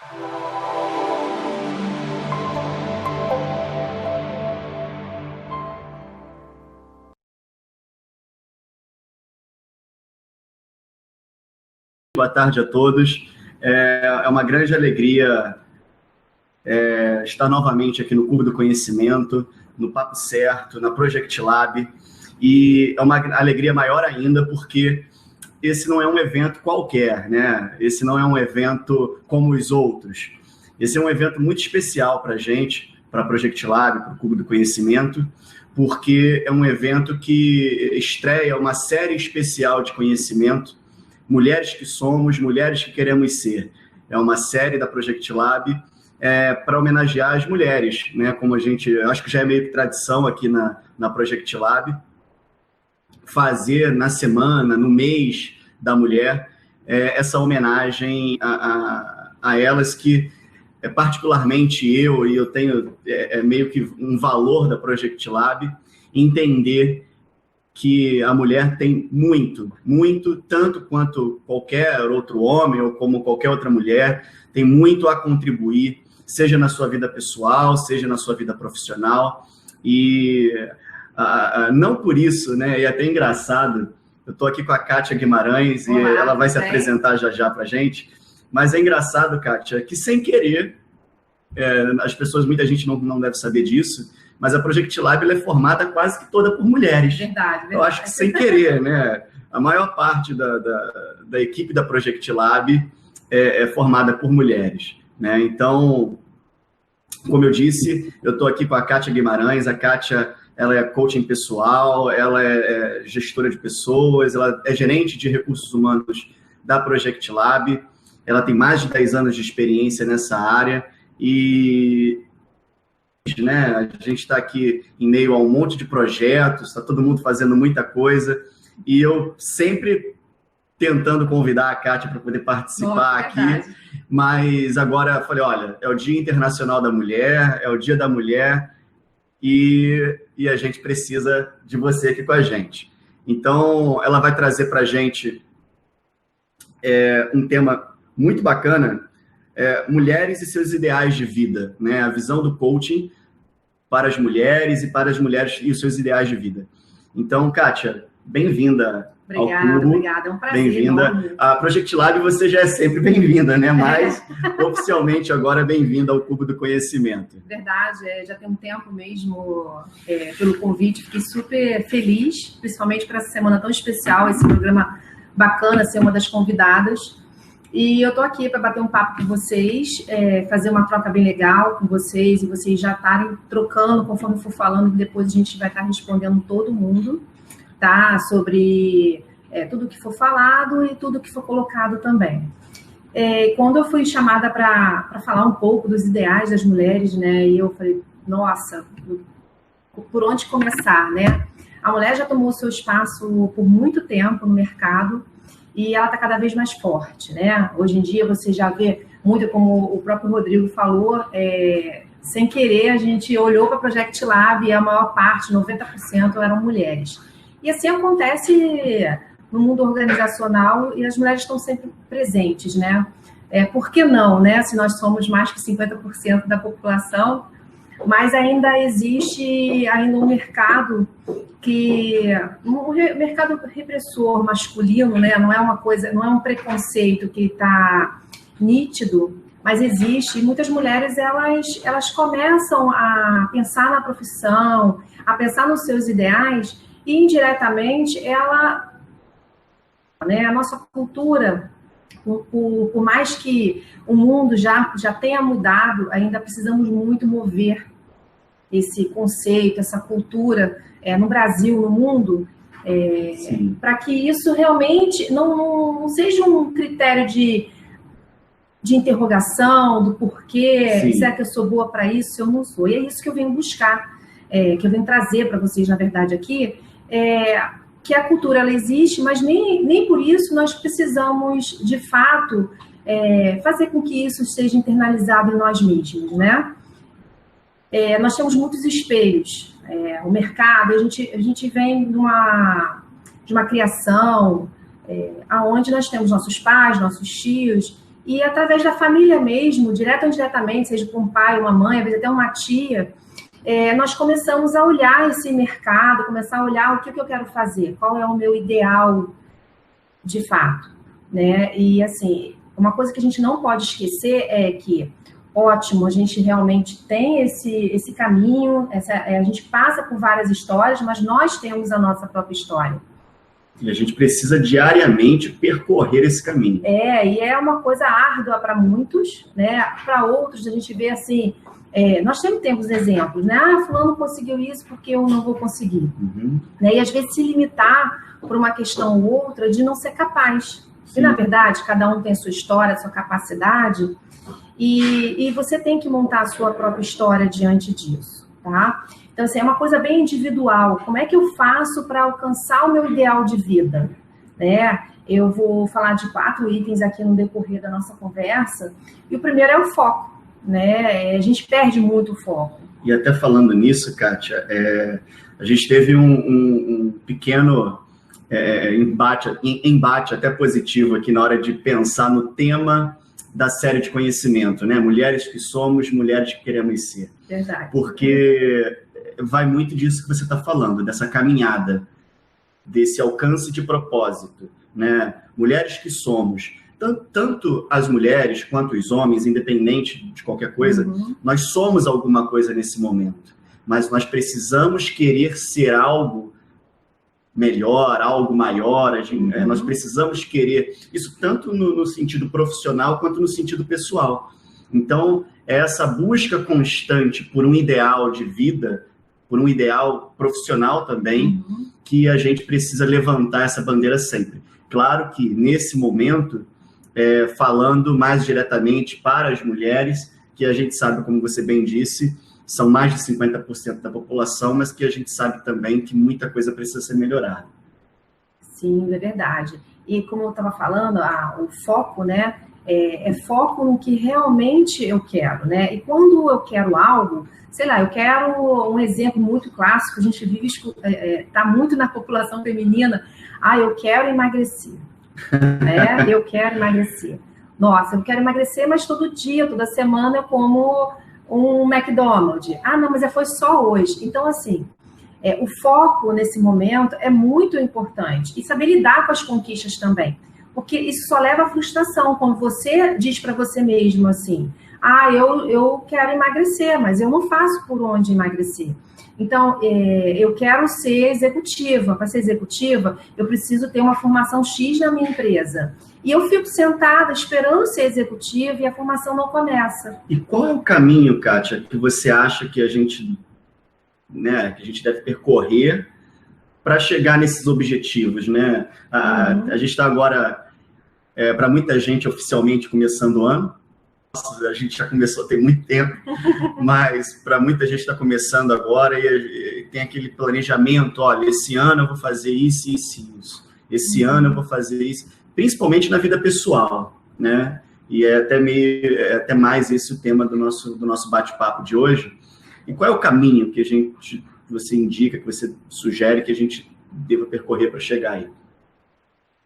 Boa tarde a todos. É uma grande alegria estar novamente aqui no Cubo do Conhecimento, no Papo Certo, na Project Lab, e é uma alegria maior ainda porque esse não é um evento qualquer, né? Esse não é um evento como os outros. Esse é um evento muito especial para a gente, para a Project Lab, para o Cubo do Conhecimento, porque é um evento que estreia uma série especial de conhecimento, Mulheres que Somos, Mulheres que Queremos Ser. É uma série da Project Lab para homenagear as mulheres, né? Como acho que já é meio que tradição aqui na Project Lab, fazer na semana, no mês da mulher, essa homenagem a elas que, particularmente eu tenho meio que um valor da Project Lab, entender que a mulher tem muito, tanto quanto qualquer outro homem ou como qualquer outra mulher, tem muito a contribuir, seja na sua vida pessoal, seja na sua vida profissional. E não por isso, né? E é até engraçado, eu estou aqui com a Kátia Guimarães. Olá, e ela vai se apresentar já para a gente, mas é engraçado, Kátia, que sem querer, muita gente não deve saber disso, mas a Project Lab ela é formada quase que toda por mulheres. Verdade. Eu acho que sem querer, né? A maior parte da equipe da Project Lab é formada por mulheres, né? Então, como eu disse, eu estou aqui com a Kátia Guimarães. A Kátia, ela é coaching pessoal, ela é gestora de pessoas, ela é gerente de recursos humanos da Project Lab, ela tem mais de 10 anos de experiência nessa área e, né, a gente está aqui em meio a um monte de projetos, está todo mundo fazendo muita coisa, e eu sempre tentando convidar a Kátia para poder participar aqui, mas agora eu falei, olha, é o Dia Internacional da Mulher, é o Dia da Mulher, e a gente precisa de você aqui com a gente. Então, ela vai trazer para a gente um tema muito bacana, mulheres e seus ideais de vida, né? A visão do coaching para as mulheres e para as mulheres e os seus ideais de vida. Então, Kátia, bem-vinda ao Cubo. Obrigada, é um prazer. Bem-vinda. A Project Lab você já é sempre bem-vinda, né? Mas oficialmente agora bem-vinda ao Cubo do Conhecimento. Verdade, já tem um tempo mesmo pelo convite, fiquei super feliz, principalmente para essa semana tão especial, esse programa bacana, ser uma das convidadas. E eu estou aqui para bater um papo com vocês, fazer uma troca bem legal com vocês, e vocês já estarem trocando conforme for falando, que depois a gente vai estar respondendo todo mundo, tá? Sobre tudo que for falado e tudo que for colocado também. Quando eu fui chamada para falar um pouco dos ideais das mulheres, né? E eu falei, nossa, por onde começar, né? A mulher já tomou seu espaço por muito tempo no mercado, e ela está cada vez mais forte, né? Hoje em dia você já vê muito, como o próprio Rodrigo falou, sem querer a gente olhou para a Project Lab e a maior parte, 90%, eram mulheres. E assim acontece no mundo organizacional e as mulheres estão sempre presentes, né? Por que não, né? Se nós somos mais que 50% da população, mas ainda existe um mercado um mercado repressor masculino, né? Não é uma coisa, não é um preconceito que está nítido, mas existe. E muitas mulheres elas começam a pensar na profissão, a pensar nos seus ideais, e indiretamente né, a nossa cultura, por mais que o mundo já tenha mudado, ainda precisamos muito mover esse conceito, essa cultura no Brasil, no mundo, para que isso realmente não seja um critério de interrogação, do porquê, Sim. Será que eu sou boa para isso, se eu não sou? E é isso que eu venho buscar, que eu venho trazer para vocês, na verdade, aqui, que a cultura ela existe, mas nem por isso nós precisamos, de fato, fazer com que isso seja internalizado em nós mesmos, né? Nós temos muitos espelhos, o mercado, a gente vem de uma criação onde nós temos nossos pais, nossos tios, E através da família mesmo, direto ou indiretamente, seja com um pai, uma mãe, às vezes até uma tia, nós começamos a olhar esse mercado, começar a olhar o que eu quero fazer, qual é o meu ideal de fato, né? E assim, uma coisa que a gente não pode esquecer é que, ótimo, a gente realmente tem esse caminho, a gente passa por várias histórias, mas nós temos a nossa própria história. E a gente precisa diariamente percorrer esse caminho. E é uma coisa árdua para muitos, né? Para outros, a gente vê assim, nós temos exemplos, né? Fulano conseguiu isso porque eu não vou conseguir. Né? E às vezes se limitar por uma questão ou outra de não ser capaz. Sim. E na verdade, cada um tem a sua história, a sua capacidade, e você tem que montar a sua própria história diante disso, tá? Então, assim, é uma coisa bem individual. Como é que eu faço para alcançar o meu ideal de vida? Né? Eu vou falar de 4 itens aqui no decorrer da nossa conversa. E o primeiro é o foco. Né? A gente perde muito o foco. E até falando nisso, Kátia, a gente teve um pequeno embate até positivo aqui na hora de pensar no tema da série de conhecimento, né? Mulheres que somos, mulheres que queremos ser. Verdade. Porque vai muito disso que você está falando, dessa caminhada, desse alcance de propósito, né? Mulheres que somos, tanto as mulheres quanto os homens, independente de qualquer coisa, nós somos alguma coisa nesse momento, mas nós precisamos querer ser algo melhor, algo maior, nós precisamos querer, isso tanto no sentido profissional quanto no sentido pessoal. Então, é essa busca constante por um ideal de vida, por um ideal profissional também, que a gente precisa levantar essa bandeira sempre. Claro que, nesse momento, falando mais diretamente para as mulheres, que a gente sabe, como você bem disse, são mais de 50% da população, mas que a gente sabe também que muita coisa precisa ser melhorada. Sim, é verdade. E como eu estava falando, o foco, né, é foco no que realmente eu quero, né? E quando eu quero algo, sei lá, eu quero um exemplo muito clássico, a gente vive, tá muito na população feminina, eu quero emagrecer, né? Eu quero emagrecer. Nossa, eu quero emagrecer, mas todo dia, toda semana eu como um McDonald's. Não, mas foi só hoje. Então, assim, o foco nesse momento é muito importante. E saber lidar com as conquistas também. Porque isso só leva à frustração. Quando você diz para você mesmo assim, eu quero emagrecer, mas eu não faço por onde emagrecer. Então, eu quero ser executiva. Para ser executiva, eu preciso ter uma formação X na minha empresa. E eu fico sentada esperando ser executiva e a formação não começa. E qual é o caminho, Kátia, que você acha que a gente deve percorrer para chegar nesses objetivos, né? A gente está agora, para muita gente, oficialmente começando o ano. Nossa, a gente já começou tem muito tempo, mas para muita gente está começando agora e tem aquele planejamento, olha, esse ano eu vou fazer isso, isso e isso. Esse ano eu vou fazer isso, principalmente na vida pessoal, né? E é até mais esse o tema do nosso bate-papo de hoje. E qual é o caminho que você indica, que você sugere que a gente deva percorrer para chegar aí?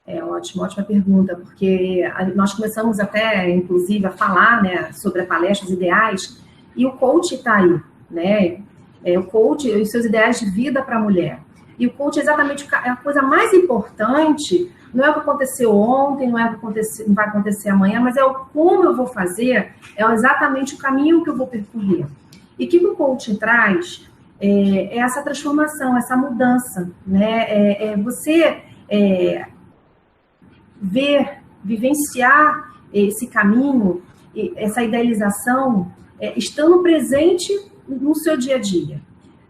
Ótima pergunta, porque nós começamos até, inclusive, a falar, né, sobre a palestra, os ideais, e o coach está aí, né? O coach e os seus ideais de vida para a mulher. E o coach é exatamente a coisa mais importante, não é o que aconteceu ontem, não vai acontecer amanhã, mas é o como eu vou fazer, é exatamente o caminho que eu vou percorrer. E o que o coach traz é essa transformação, essa mudança, né? Você vivenciar esse caminho, essa idealização, estando presente no seu dia a dia.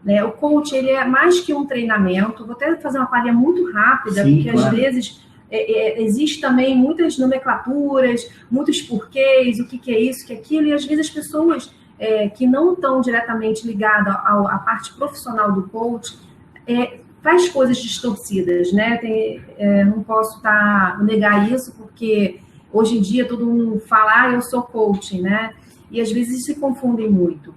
Né? O coach, ele é mais que um treinamento. Vou até fazer uma palhinha muito rápida, sim, porque claro, às vezes existe também muitas nomenclaturas, muitos porquês, o que é isso, o que é aquilo, e às vezes as pessoas que não estão diretamente ligadas à parte profissional do coach faz coisas distorcidas, né? Não posso negar isso, porque hoje em dia todo mundo fala, eu sou coach, né? E às vezes se confundem muito.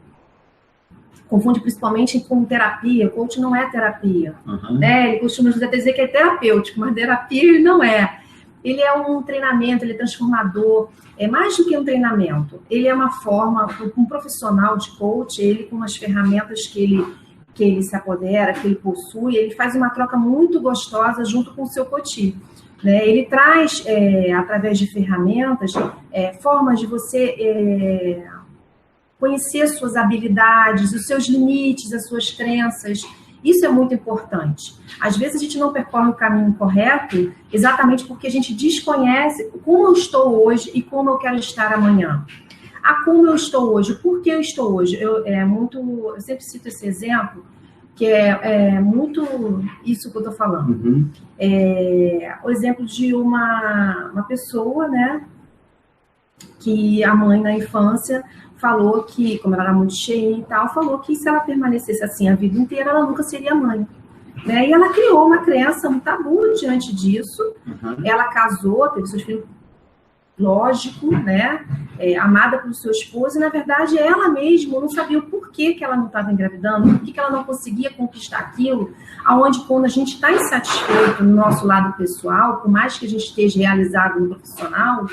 Confunde principalmente com terapia. Coach não é terapia, né? Ele costuma dizer que é terapêutico, mas terapia ele não é. ele é um treinamento, ele é transformador, é mais do que um treinamento. Ele é uma forma, um profissional de coach, ele com as ferramentas que ele se apodera, que ele possui, ele faz uma troca muito gostosa junto com o seu coach. Né? Ele traz, através de ferramentas, formas de você conhecer as suas habilidades, os seus limites, as suas crenças. Isso é muito importante. Às vezes a gente não percorre o caminho correto exatamente porque a gente desconhece como eu estou hoje e como eu quero estar amanhã. Como eu estou hoje, por que eu estou hoje? Eu sempre cito esse exemplo, que é muito isso que eu estou falando. Uhum. O exemplo de uma pessoa, né, que a mãe na infância falou que, como ela era muito cheia e tal, falou que se ela permanecesse assim a vida inteira, ela nunca seria mãe. Né? E ela criou uma crença, um tabu diante disso. Uhum. Ela casou, teve seus filhos, lógico, né? Amada pelo seu esposo, e na verdade ela mesma não sabia o porquê que ela não estava engravidando, por que ela não conseguia conquistar aquilo, aonde quando a gente está insatisfeito no nosso lado pessoal, por mais que a gente esteja realizado no profissional,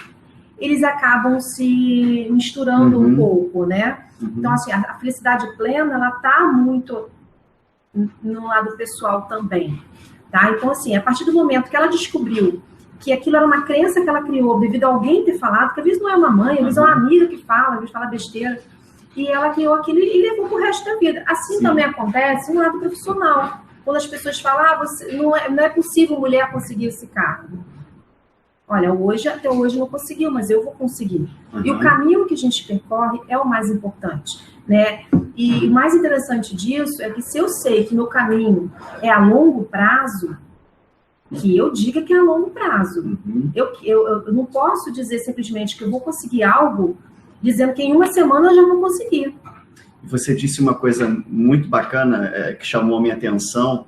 eles acabam se misturando um pouco, né? Então, assim, a felicidade plena, ela tá muito no lado pessoal também, tá? Então, assim, a partir do momento que ela descobriu que aquilo era uma crença que ela criou devido a alguém ter falado, que às vezes não é uma mãe, às vezes é uma amiga que fala, às vezes fala besteira, e ela criou aquilo e levou pro resto da vida. Assim também acontece no lado profissional, quando as pessoas falam, não é possível mulher conseguir esse cargo. Olha, até hoje não conseguiu, mas eu vou conseguir. E o caminho que a gente percorre é o mais importante, né? E o mais interessante disso é que se eu sei que meu caminho é a longo prazo, que eu diga que é a longo prazo. Eu não posso dizer simplesmente que eu vou conseguir algo dizendo que em uma semana eu já vou conseguir. Você disse uma coisa muito bacana que chamou a minha atenção.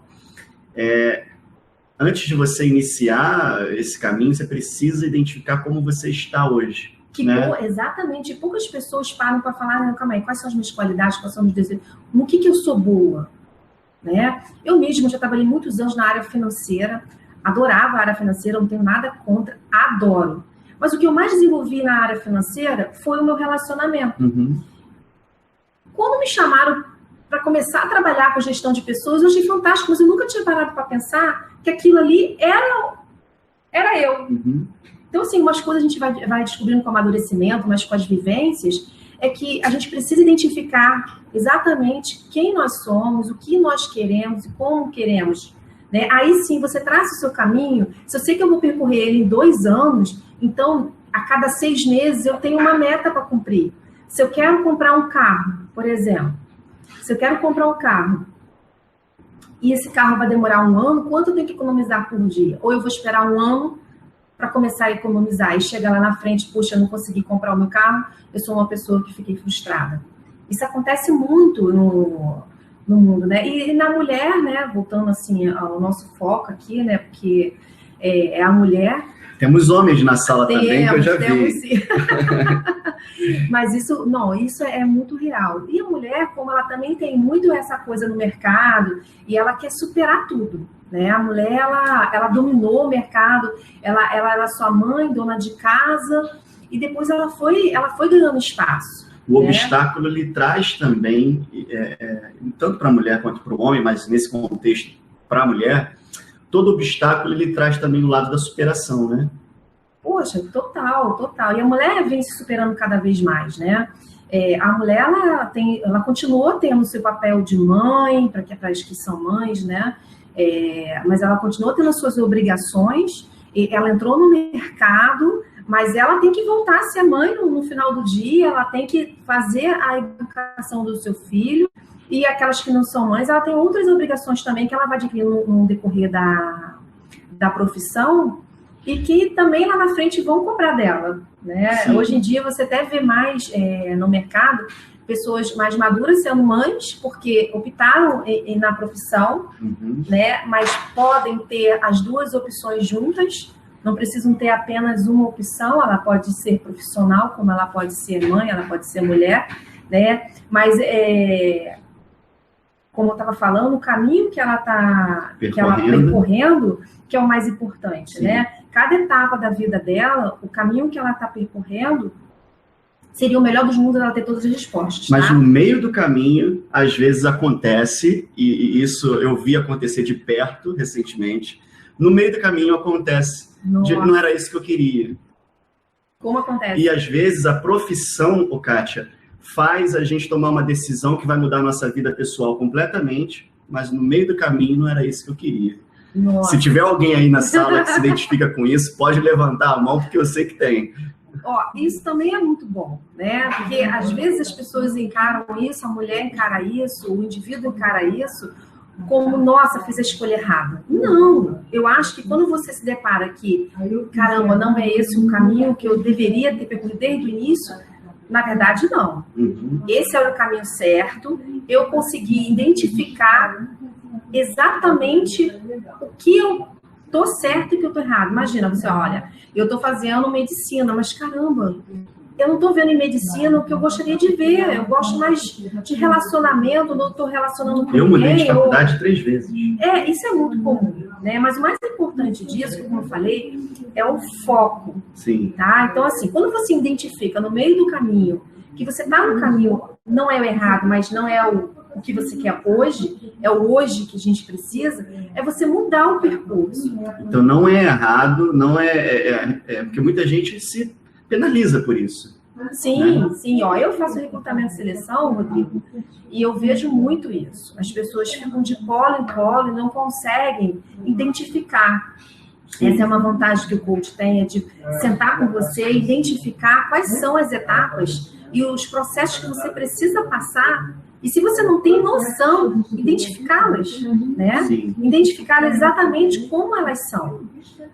Antes de você iniciar esse caminho, você precisa identificar como você está hoje. Né? Exatamente. Poucas pessoas param para falar, não, calma aí, quais são as minhas qualidades, quais são os meus desejos, no que eu sou boa. Né? Eu mesma já trabalhei muitos anos na área financeira, adorava a área financeira, não tenho nada contra, adoro. Mas o que eu mais desenvolvi na área financeira foi o meu relacionamento. Quando me chamaram para começar a trabalhar com gestão de pessoas, eu achei fantástico, mas eu nunca tinha parado para pensar que aquilo ali era eu. Então, assim, umas coisas a gente vai descobrindo com o amadurecimento, mas com as vivências, é que a gente precisa identificar exatamente quem nós somos, o que nós queremos e como queremos. Né? Aí sim, você traça o seu caminho. Se eu sei que eu vou percorrer ele em 2 anos, então, a cada 6 meses, eu tenho uma meta para cumprir. Se eu quero comprar um carro, por exemplo, se eu quero comprar um carro e esse carro vai demorar 1 ano, quanto eu tenho que economizar por dia? Ou eu vou esperar 1 ano para começar a economizar e chegar lá na frente, puxa, eu não consegui comprar o meu carro, eu sou uma pessoa que fiquei frustrada. Isso acontece muito no mundo, né? E na mulher, né, voltando assim ao nosso foco aqui, né, porque é a mulher. Temos homens na sala também, que eu já vi. Sim. Mas isso é muito real. E a mulher, como ela também tem muito essa coisa no mercado, e ela quer superar tudo. Né? A mulher, ela dominou o mercado, ela era sua mãe, dona de casa, e depois ela foi ganhando espaço. O obstáculo, ele traz também, tanto para a mulher quanto para o homem, mas nesse contexto, para a mulher, todo obstáculo, ele traz também o lado da superação, né? Poxa, total. E a mulher vem se superando cada vez mais, né? A mulher, ela continua tendo o seu papel de mãe, para as que são mães, né? Mas ela continua tendo as suas obrigações, ela entrou no mercado, mas ela tem que voltar a ser mãe no final do dia, ela tem que fazer a educação do seu filho, e aquelas que não são mães, ela tem outras obrigações também que ela vai adquirir no decorrer da profissão, e que também lá na frente vão cobrar dela. Né? Hoje em dia você até vê mais no mercado pessoas mais maduras sendo mães, porque optaram na profissão, né? Mas podem ter as 2 opções juntas, não precisam ter apenas uma opção, ela pode ser profissional, como ela pode ser mãe, ela pode ser mulher, né? Mas, como eu estava falando, o caminho que ela está percorrendo, que é o mais importante, né? cada etapa da vida dela, o caminho que ela está percorrendo, seria o melhor dos mundos ela ter todas as respostas. Mas tá? no meio do caminho, às vezes acontece, e isso eu vi acontecer de perto recentemente, no meio do caminho acontece, não era isso que eu queria. Como acontece? E às vezes a profissão, Kátia, faz a gente tomar uma decisão que vai mudar a nossa vida pessoal completamente, mas no meio do caminho não era isso que eu queria. Nossa. Se tiver alguém aí na sala que se identifica com isso, pode levantar a mão, porque eu sei que tem. Isso também é muito bom, né? Porque às vezes as pessoas encaram isso, a mulher encara isso, o indivíduo encara isso como, nossa, fiz a escolha errada. Não, eu acho que quando você se depara que, caramba, não é esse o caminho que eu deveria ter percorrido desde o início, na verdade, não. Esse era o caminho certo, eu consegui identificar exatamente o que eu tô certo e o que eu tô errado. Imagina, você olha, eu tô fazendo medicina, mas caramba, eu não tô vendo em medicina o que eu gostaria de ver. Eu gosto mais de relacionamento, não tô relacionando com ninguém. Eu mudei de faculdade 3 vezes. Isso é muito comum, né? Mas o mais importante disso, como eu falei, é o foco. Sim. Tá? Então, assim, quando você identifica no meio do caminho que você tá no caminho, não é o errado, mas não é o que você quer hoje, é o hoje que a gente precisa, é você mudar o percurso. Então, não é errado, não porque muita gente se penaliza por isso. Sim, né? sim. Eu faço recrutamento e seleção, Rodrigo, e eu vejo muito isso. As pessoas ficam de polo em polo e não conseguem identificar. Sim. Essa é uma vantagem que o coach tem, é de sentar com você e identificar quais são as etapas e os processos que você precisa passar. E se você não tem noção, identificá-las, né? Sim. Identificá-las exatamente como elas são.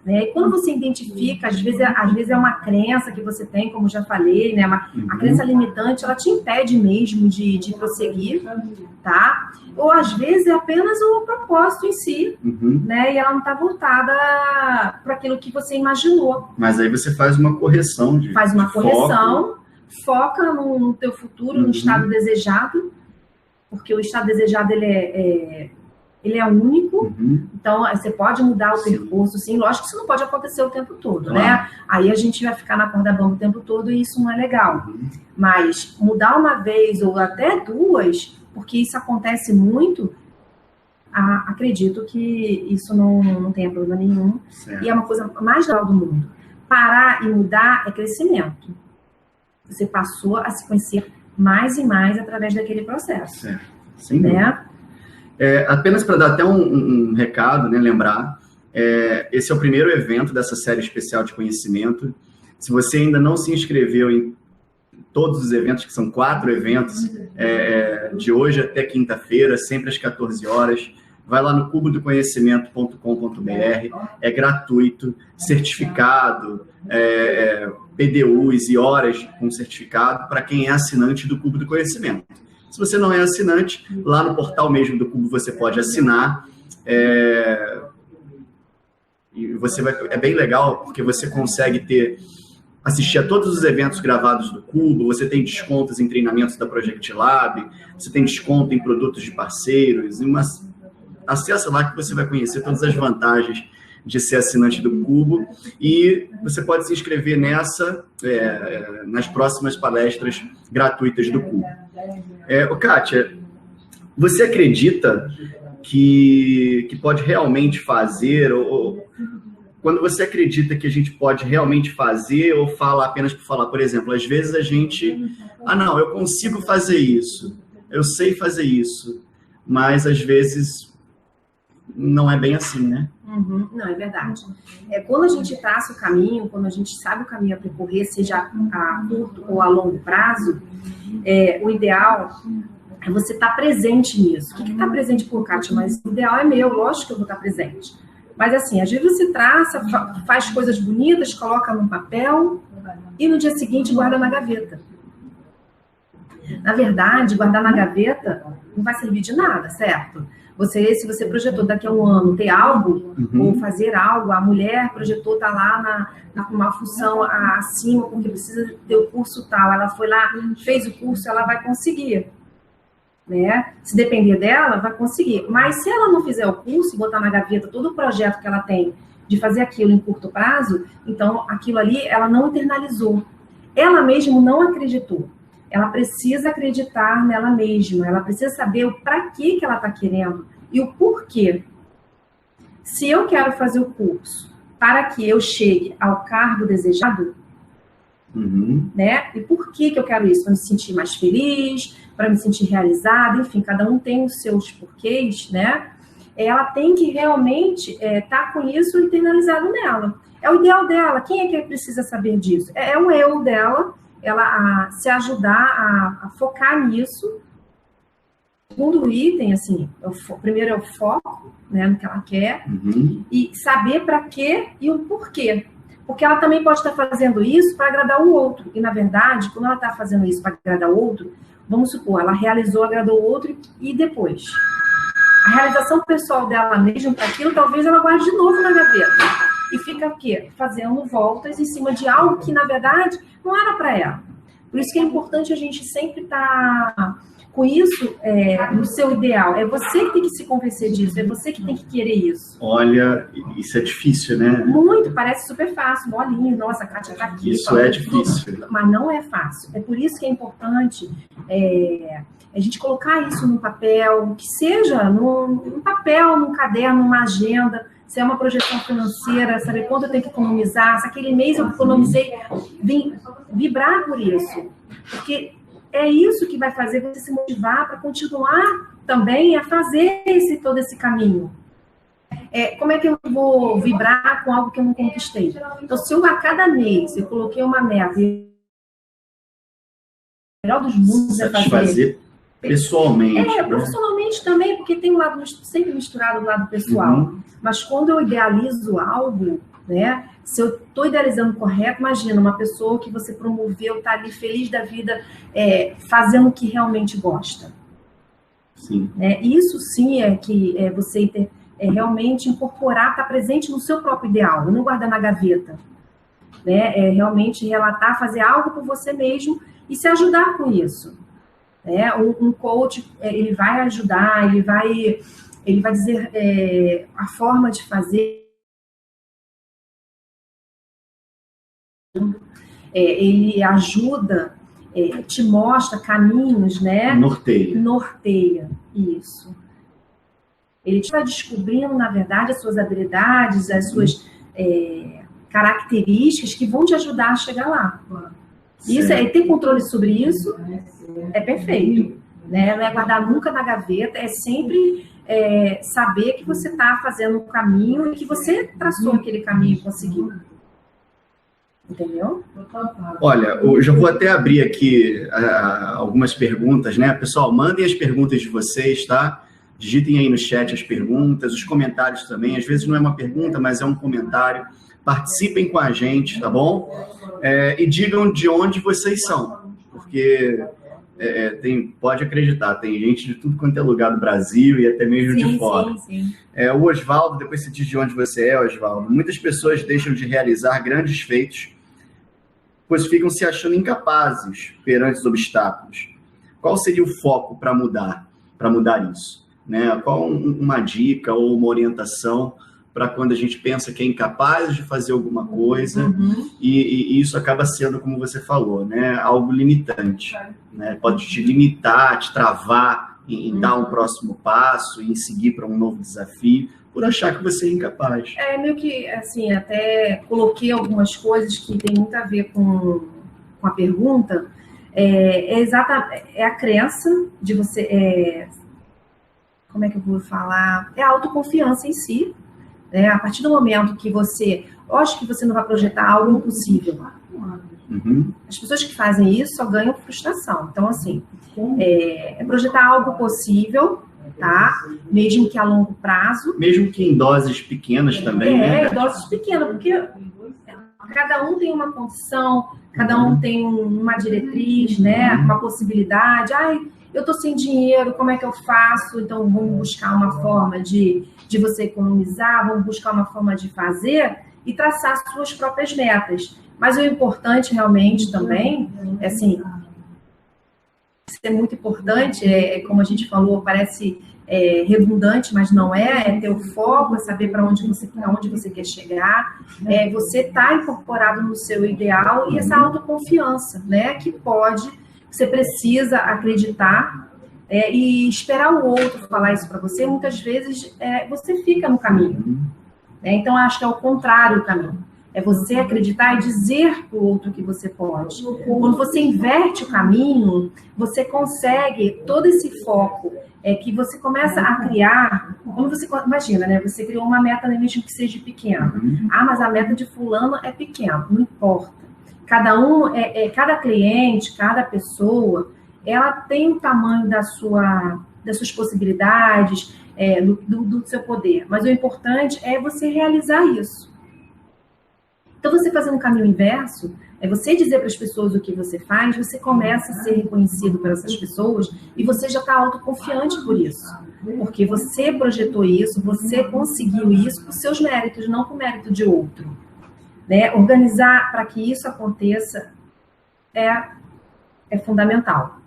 Né? E quando você identifica, às vezes é uma crença que você tem, como já falei, né? A crença limitante, ela te impede mesmo de prosseguir, tá? Ou às vezes é apenas o propósito em si, né? E ela não está voltada para aquilo que você imaginou. Mas aí você faz uma correção Faz uma correção, foca no teu futuro, no estado desejado, porque o estado desejado ele é único, então você pode mudar o percurso, sim, lógico que isso não pode acontecer o tempo todo, né? Aí a gente vai ficar na corda bamba o tempo todo e isso não é legal. Mas mudar uma vez ou até 2, porque isso acontece muito, acredito que isso não tenha problema nenhum. Certo. E é uma coisa mais legal do mundo. Parar e mudar é crescimento. Você passou a se conhecer mais e mais através daquele processo. Certo. Sim. Né? Apenas para dar até um recado, né, lembrar, esse é o primeiro evento dessa série especial de conhecimento. Se você ainda não se inscreveu em todos os eventos, que são 4 eventos, de hoje até quinta-feira, sempre às 14 horas, vai lá no cubodoconhecimento.com.br, é gratuito, certificado, PDUs e horas com certificado para quem é assinante do Cubo do Conhecimento. Se você não é assinante, lá no portal mesmo do Cubo você pode assinar. E é bem legal, porque você consegue assistir a todos os eventos gravados do Cubo, você tem descontos em treinamentos da Project Lab, você tem desconto em produtos de parceiros, acessa lá que você vai conhecer todas as vantagens de ser assinante do Cubo, e você pode se inscrever nas próximas palestras gratuitas do Cubo. Kátia, você acredita que pode realmente fazer, ou quando você acredita que a gente pode realmente fazer, ou fala apenas por falar? Por exemplo, às vezes a gente, não, eu consigo fazer isso, eu sei fazer isso, mas às vezes não é bem assim, né? Não, é verdade. Quando a gente traça o caminho, quando a gente sabe o caminho a percorrer, seja a curto ou a longo prazo, o ideal é você estar presente nisso. O que está presente por Kátia? Mas o ideal é meu, lógico que eu vou estar presente. Mas assim, às vezes você traça, faz coisas bonitas, coloca num papel e no dia seguinte guarda na gaveta. Na verdade, guardar na gaveta não vai servir de nada, certo? Se você projetou daqui a um ano ter algo, ou fazer algo, a mulher projetou estar lá com uma função acima, porque precisa ter o curso tal, ela foi lá, fez o curso, ela vai conseguir. Né? Se depender dela, vai conseguir. Mas se ela não fizer o curso e botar na gaveta todo o projeto que ela tem de fazer aquilo em curto prazo, então aquilo ali ela não internalizou. Ela mesma não acreditou. Ela precisa acreditar nela mesma, ela precisa saber o para que ela está querendo e o porquê. Se eu quero fazer o curso para que eu chegue ao cargo desejado, né? E por que eu quero isso? Para me sentir mais feliz, para me sentir realizada, enfim, cada um tem os seus porquês, né? Ela tem que realmente estar com isso internalizado nela. É o ideal dela. Quem é que precisa saber disso? É o eu dela, ela se ajudar a focar nisso. O segundo item, assim, primeiro é o foco, né, no que ela quer, e saber para quê e o porquê. Porque ela também pode estar fazendo isso para agradar o outro. E, na verdade, quando ela está fazendo isso para agradar o outro, vamos supor, ela realizou, agradou o outro e depois? A realização pessoal dela mesma para aquilo, talvez ela guarde de novo na gaveta. E fica o quê? Fazendo voltas em cima de algo que, na verdade, não era para ela. Por isso que é importante a gente sempre estar com isso no seu ideal. É você que tem que se convencer disso, é você que tem que querer isso. Olha, isso é difícil, né? Muito, parece super fácil, molinho, nossa, a Kátia tá aqui. Isso é difícil. Mas não é fácil. É por isso que é importante a gente colocar isso no papel, que seja num papel, num caderno, numa agenda, se é uma projeção financeira, saber quanto eu tenho que economizar, se aquele mês eu economizei, vibrar por isso. Porque é isso que vai fazer você se motivar para continuar também a fazer todo esse caminho. Como é que eu vou vibrar com algo que eu não conquistei? Então, se eu a cada mês eu coloquei uma meta, o melhor dos mundos é fazer pessoalmente. Profissionalmente também, porque tem um lado sempre misturado o lado pessoal. Mas quando eu idealizo algo, né? Se eu estou idealizando correto, imagina uma pessoa que você promoveu, está ali feliz da vida, fazendo o que realmente gosta. Sim. Isso sim é que você realmente incorporar, estar presente no seu próprio ideal, não guardar na gaveta. Né? Realmente relatar, fazer algo por você mesmo e se ajudar com isso. Um coach, ele vai ajudar, ele vai dizer a forma de fazer. Ele ajuda, te mostra caminhos, né? Norteia, isso. Ele te vai descobrindo, na verdade, as suas habilidades, as suas características que vão te ajudar a chegar lá. Isso, ter controle sobre isso é perfeito. Né? Não é guardar nunca na gaveta, é sempre saber que você está fazendo um caminho e que você traçou aquele caminho e conseguiu. Entendeu? Olha, eu já vou até abrir aqui algumas perguntas, né? Pessoal, mandem as perguntas de vocês, tá? Digitem aí no chat as perguntas, os comentários também. Às vezes não é uma pergunta, mas é um comentário. Participem com a gente, tá bom? E digam de onde vocês são, porque pode acreditar, tem gente de tudo quanto é lugar do Brasil e até mesmo de fora. Sim. O Oswaldo, depois você diz de onde você é, Oswaldo. Muitas pessoas deixam de realizar grandes feitos, pois ficam se achando incapazes perante os obstáculos. Qual seria o foco para mudar isso? Né? Qual uma dica ou uma orientação para quando a gente pensa que é incapaz de fazer alguma coisa e isso acaba sendo, como você falou, né, algo limitante, né? Pode te limitar, te travar em dar um próximo passo, em seguir para um novo desafio, por achar que você é incapaz. Meio que, assim, até coloquei algumas coisas que tem muito a ver com a pergunta. É a crença de você... como é que eu vou falar? É a autoconfiança em si. A partir do momento que você... Lógico que você não vai projetar algo impossível. As pessoas que fazem isso só ganham frustração. Então, assim, projetar algo possível, tá? Mesmo que a longo prazo. Mesmo que em doses pequenas também, né? Em doses pequenas, porque cada um tem uma condição, cada um tem uma diretriz, né? Uma possibilidade. Eu estou sem dinheiro, como é que eu faço? Então, vamos buscar uma forma de você economizar, vamos buscar uma forma de fazer e traçar suas próprias metas. Mas o importante realmente também, assim, isso é muito importante, como a gente falou, parece redundante, mas não é ter o foco, é saber para onde você quer chegar, você está incorporado no seu ideal e essa autoconfiança, né, que você precisa acreditar e esperar o outro falar isso para você, muitas vezes você fica no caminho. Então, acho que é o contrário do caminho. É você acreditar e dizer para o outro que você pode. Quando você inverte o caminho, você consegue todo esse foco que você começa a criar. Quando você imagina, né? Você criou uma meta, mesmo que seja pequena. Mas a meta de fulano é pequena, não importa. Cada cliente, cada pessoa, ela tem o tamanho das suas possibilidades, do seu poder. Mas o importante é você realizar isso. Então, você fazendo o caminho inverso, você dizer para as pessoas o que você faz, você começa a ser reconhecido por essas pessoas e você já está autoconfiante por isso. Porque você projetou isso, você conseguiu isso por seus méritos, não por mérito de outro. Né? Organizar para que isso aconteça é fundamental.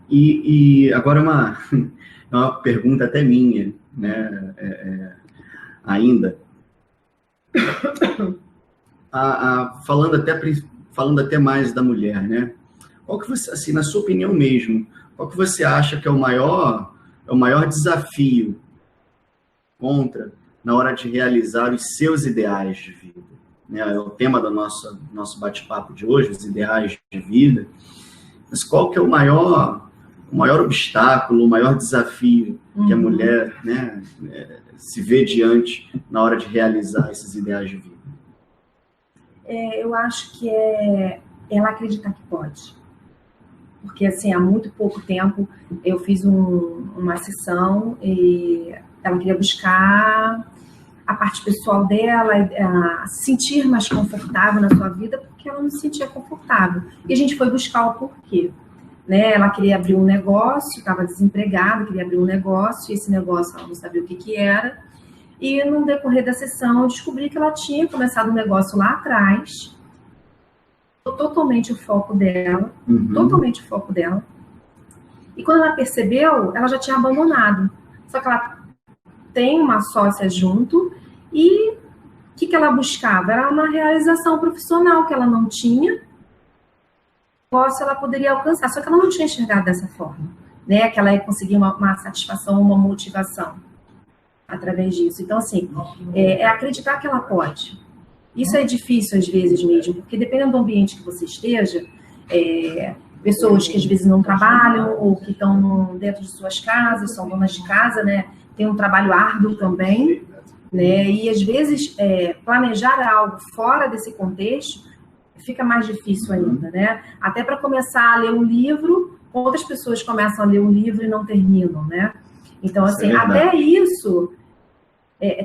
E agora uma pergunta até minha, né? Ainda. Falando até mais da mulher, né? Qual que você, assim, na sua opinião mesmo, qual que você acha que é o maior desafio na hora de realizar os seus ideais de vida? Né? É o tema do nosso bate-papo de hoje, os ideais de vida. Mas qual que é o maior obstáculo, o maior desafio que a mulher, né, se vê diante na hora de realizar esses ideais de vida? Eu acho que ela acreditar que pode. Porque, assim, há muito pouco tempo eu fiz uma sessão e ela queria buscar a parte pessoal dela, se sentir mais confortável na sua vida, porque ela não se sentia confortável. E a gente foi buscar o porquê. Né? Ela queria abrir um negócio, estava desempregada, queria abrir um negócio, e esse negócio ela não sabia o que era. E no decorrer da sessão eu descobri que ela tinha começado um negócio lá atrás, totalmente o foco dela, totalmente o foco dela. E quando ela percebeu, ela já tinha abandonado. Só que ela tem uma sócia junto e o que ela buscava? Era uma realização profissional que ela não tinha. Ela poderia alcançar, só que ela não tinha enxergado dessa forma, né? Que ela ia conseguir uma satisfação, uma motivação através disso. Então, assim, acreditar que ela pode. Isso é difícil às vezes mesmo, porque dependendo do ambiente que você esteja, pessoas que às vezes não trabalham ou que estão dentro de suas casas, são donas de casa, né? Tem um trabalho árduo também, né? E às vezes planejar algo fora desse contexto fica mais difícil ainda, né? Até para começar a ler um livro, outras pessoas começam a ler um livro e não terminam, né? Então, assim, até isso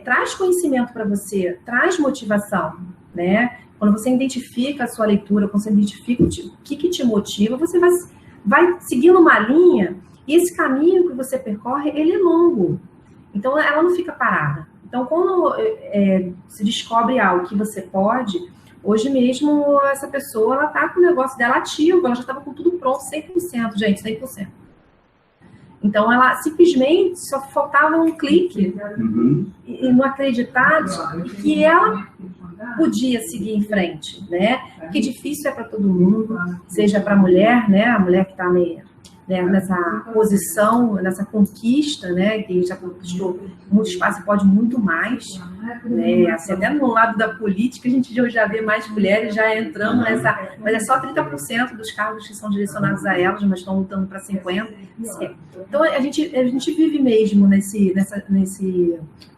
traz conhecimento para você, traz motivação, né? Quando você identifica a sua leitura, quando você identifica o que te motiva, você vai seguindo uma linha e esse caminho que você percorre, ele é longo. Então, ela não fica parada. Então, quando se descobre algo que você pode... Hoje mesmo, essa pessoa, ela tá com o negócio dela ativo, ela já estava com tudo pronto, 100%, gente, 100%. Então, ela simplesmente só faltava um clique e não acreditar que ela podia seguir em frente, né? Porque difícil é para todo mundo, seja para a mulher, né? A mulher que está nessa posição, nessa conquista, né? Que já conquistou muito espaço e pode muito mais, né? Assim, até no lado da política, a gente já vê mais mulheres já entrando nessa... Mas é só 30% dos cargos que são direcionados a elas, mas estão lutando para 50%. Então, a gente vive mesmo nesse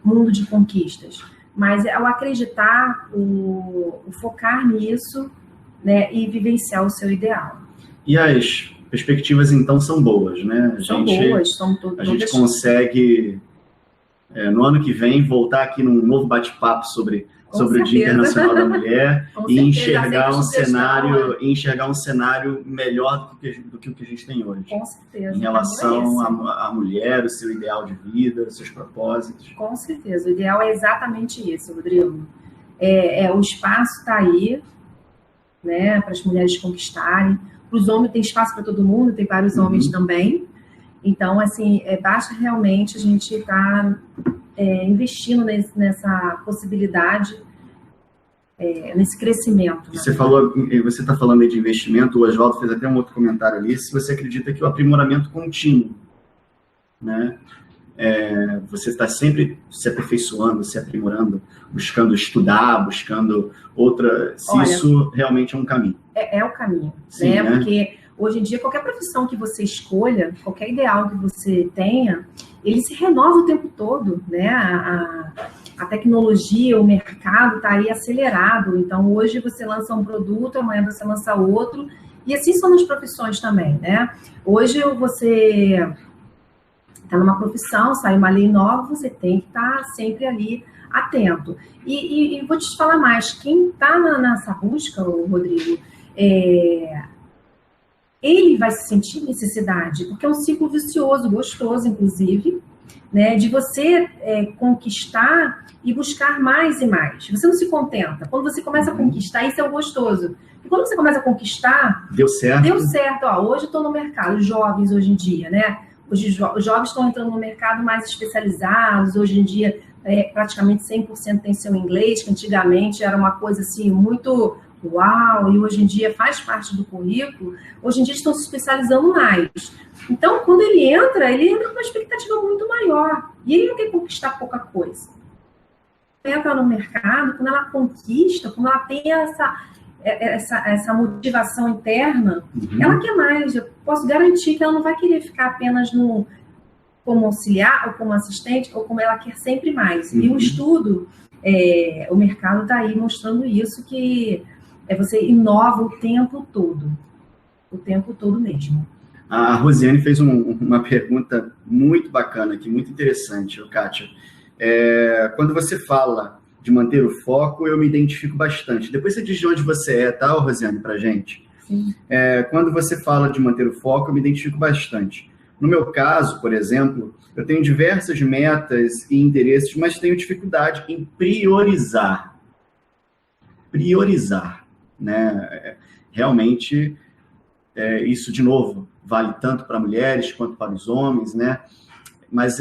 mundo de conquistas. Mas ao acreditar, o focar nisso, né? E vivenciar o seu ideal. E as perspectivas, então, são boas, né? São boas, são todas. A gente consegue, no ano que vem, voltar aqui num novo bate-papo sobre o Dia Internacional da Mulher e enxergar um cenário melhor do que o que a gente tem hoje. Com certeza. Em relação à mulher, o seu ideal de vida, os seus propósitos. Com certeza. O ideal é exatamente isso, Rodrigo. O espaço está aí, né, para as mulheres conquistarem. Para os homens tem espaço para todo mundo, tem vários homens também. Então, assim, basta realmente a gente estar investindo nessa possibilidade, nesse crescimento. Né? Você está falando aí de investimento, o Oswaldo fez até um outro comentário ali, se você acredita que o aprimoramento contínuo, né? Você está sempre se aperfeiçoando, se aprimorando, buscando estudar, buscando isso realmente é um caminho. É o caminho, sim, né? Porque hoje em dia, qualquer profissão que você escolha, qualquer ideal que você tenha, ele se renova o tempo todo, né? A tecnologia, o mercado está aí acelerado. Então, hoje você lança um produto, amanhã você lança outro. E assim são nas profissões também, né? Hoje você está numa profissão, sai uma lei nova, você tem que estar sempre ali atento. E vou te falar mais, quem está nessa busca, Rodrigo, ele vai se sentir necessidade, porque é um ciclo vicioso, gostoso, inclusive, né, de você conquistar e buscar mais e mais. Você não se contenta. Quando você começa a conquistar, isso é o gostoso. E quando você começa a conquistar... Deu certo. Deu certo. Ó, hoje eu estou no mercado, os jovens hoje em dia, né? Hoje os jovens estão entrando no mercado mais especializados. Hoje em dia, praticamente 100% tem seu inglês, que antigamente era uma coisa assim, muito... uau, e hoje em dia faz parte do currículo, hoje em dia estão se especializando mais. Então, quando ele entra com uma expectativa muito maior. E ele não quer conquistar pouca coisa. Entra no mercado, quando ela conquista, quando ela tem essa motivação interna, ela quer mais. Eu posso garantir que ela não vai querer ficar apenas como auxiliar, ou como assistente, ou como ela quer sempre mais. E o estudo, o mercado está aí mostrando isso, que você inova o tempo todo mesmo. A Rosiane fez uma pergunta muito bacana aqui, muito interessante, Kátia. Quando você fala de manter o foco, eu me identifico bastante. Depois você diz de onde você tá, Rosiane, pra gente? Sim. Quando você fala de manter o foco, eu me identifico bastante. No meu caso, por exemplo, eu tenho diversas metas e interesses, mas tenho dificuldade em priorizar. Né? Realmente, isso, de novo, vale tanto para mulheres quanto para os homens, né? Mas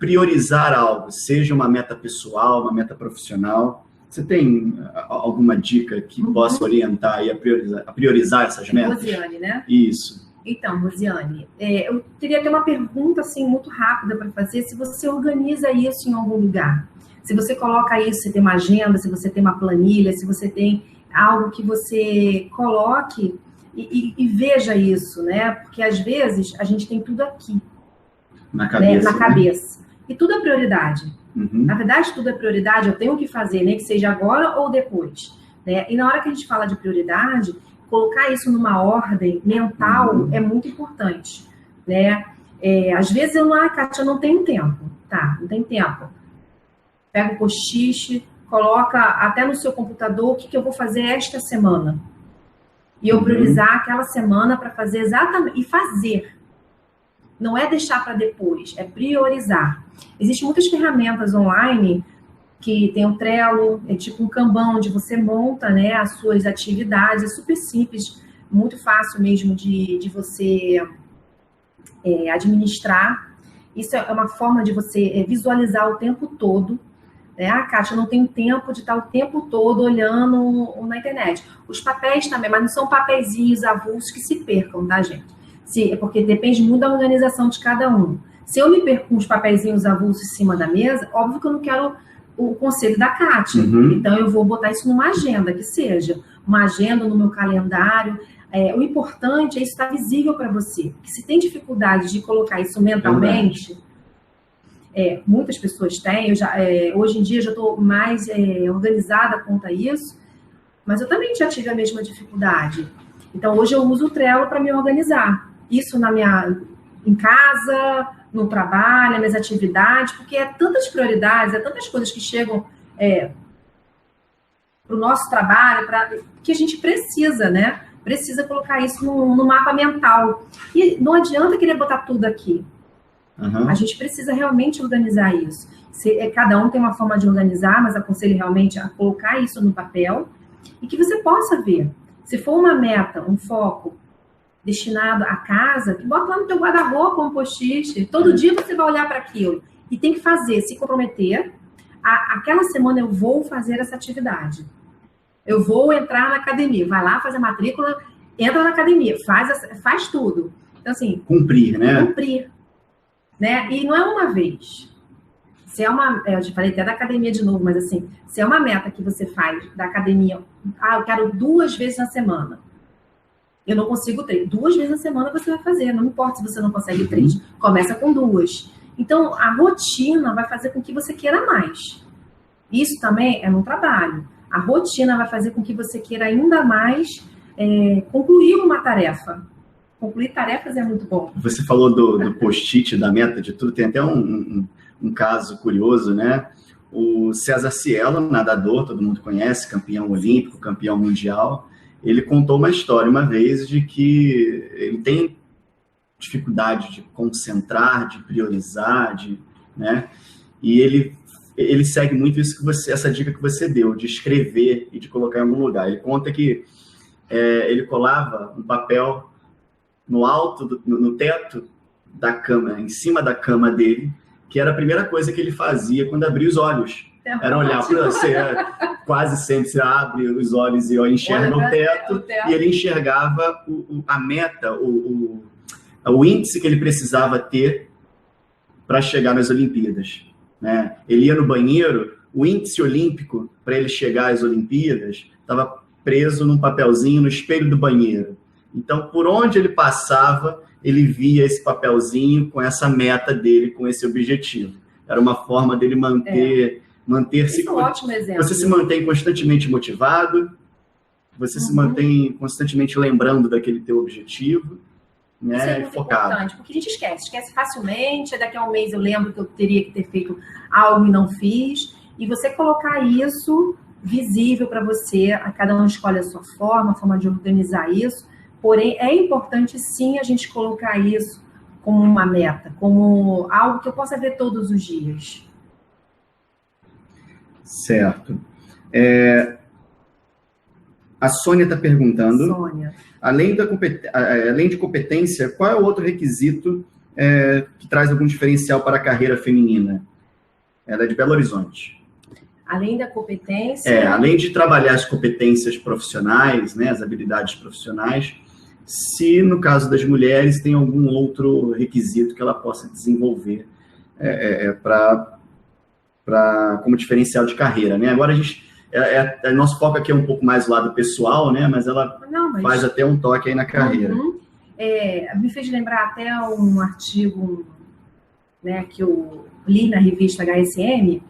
priorizar algo, seja uma meta pessoal, uma meta profissional. Você tem alguma dica que possa orientar aí a priorizar essas metas? Rosiane, né? Isso. Então, Rosiane, eu teria até uma pergunta assim, muito rápida para fazer, se você organiza isso em algum lugar. Se você coloca isso, se tem uma agenda, se você tem uma planilha, se você tem algo que você coloque e veja isso, né? Porque às vezes a gente tem tudo aqui. Na cabeça. Né? Na cabeça. E tudo é prioridade. Uhum. Na verdade, tudo é prioridade, eu tenho que fazer, nem que seja agora ou depois. Né? E na hora que a gente fala de prioridade, colocar isso numa ordem mental é muito importante. Né? Às vezes Kátia, eu não tenho tempo. Tá, não tem tempo. Pega o post-it, coloca até no seu computador o que eu vou fazer esta semana. E eu priorizar aquela semana para fazer exatamente, e fazer. Não é deixar para depois, é priorizar. Existem muitas ferramentas online que tem o Trello, é tipo um Kanban, onde você monta, né, as suas atividades, é super simples, muito fácil mesmo de você administrar. Isso é uma forma de você visualizar o tempo todo. Né? Kátia, eu não tenho tempo de estar o tempo todo olhando na internet. Os papéis também, mas não são papeizinhos avulsos que se percam, tá, gente? Porque depende muito da organização de cada um. Se eu me perco com os papeizinhos avulsos em cima da mesa, óbvio que eu não quero o conselho da Kátia. Então, eu vou botar isso numa agenda, que seja uma agenda no meu calendário. O importante é isso estar visível para você. Porque se tem dificuldade de colocar isso mentalmente, muitas pessoas têm. Hoje em dia, já estou mais organizada quanto a isso, mas eu também já tive a mesma dificuldade. Então, hoje eu uso o Trello para me organizar. Isso em casa, no trabalho, nas minhas atividades, porque é tantas prioridades, tantas coisas que chegam para o nosso trabalho, que a gente precisa, né? Precisa colocar isso no mapa mental. E não adianta querer botar tudo aqui. A gente precisa realmente organizar isso. Cada um tem uma forma de organizar, mas aconselho realmente a colocar isso no papel e que você possa ver. Se for uma meta, um foco, destinado à casa, bota lá no teu guarda-roupa um post-it. Todo dia você vai olhar para aquilo. E tem que fazer, se comprometer. Aquela semana eu vou fazer essa atividade. Eu vou entrar na academia. Vai lá, faz a matrícula, entra na academia, faz tudo. Então, assim... Cumprir, né? Cumprir. Né? E não é uma vez. Se é eu te falei até da academia de novo, mas assim, se é uma meta que você faz da academia, eu quero 2 vezes na semana. Eu não consigo 3. 2 vezes na semana você vai fazer. Não importa se você não consegue 3. Começa com 2. Então, a rotina vai fazer com que você queira mais. Isso também é no trabalho. A rotina vai fazer com que você queira ainda mais concluir uma tarefa. Concluir tarefas é muito bom. Você falou do post-it, da meta, de tudo. Tem até um caso curioso, né? O César Cielo, nadador, todo mundo conhece, campeão olímpico, campeão mundial. Ele contou uma história uma vez de que ele tem dificuldade de concentrar, de priorizar, né? E ele segue muito isso essa dica que você deu, de escrever e de colocar em algum lugar. Ele conta que ele colava um papel no alto, no teto da cama, em cima da cama dele, que era a primeira coisa que ele fazia quando abria os olhos. Era olhar para você, quase sempre você abre os olhos e enxerga o teto, e ele enxergava a meta, o índice que ele precisava ter para chegar nas Olimpíadas, né? Ele ia no banheiro, o índice olímpico para ele chegar às Olimpíadas estava preso num papelzinho no espelho do banheiro. Então, por onde ele passava, ele via esse papelzinho com essa meta dele, com esse objetivo. Era uma forma dele manter-se... Isso é um ótimo exemplo. Você se mantém constantemente motivado, você se mantém constantemente lembrando daquele teu objetivo, né? Isso é muito importante, porque a gente esquece facilmente, daqui a um mês eu lembro que eu teria que ter feito algo e não fiz, e você colocar isso visível para você, cada um escolhe a sua forma, a forma de organizar isso, porém é importante sim a gente colocar isso como uma meta, como algo que eu possa ver todos os dias. Certo. A Sônia está perguntando, Sônia. Além de competência, qual é o outro requisito que traz algum diferencial para a carreira feminina? Ela é de Belo Horizonte. Além da competência... além de trabalhar as competências profissionais, né, as habilidades profissionais, se no caso das mulheres tem algum outro requisito que ela possa desenvolver como diferencial de carreira, né? Agora a gente... nosso foco aqui é um pouco mais do lado pessoal, né? Mas ela faz até um toque aí na carreira. Me fez lembrar até um artigo, né, que eu li na revista HSM,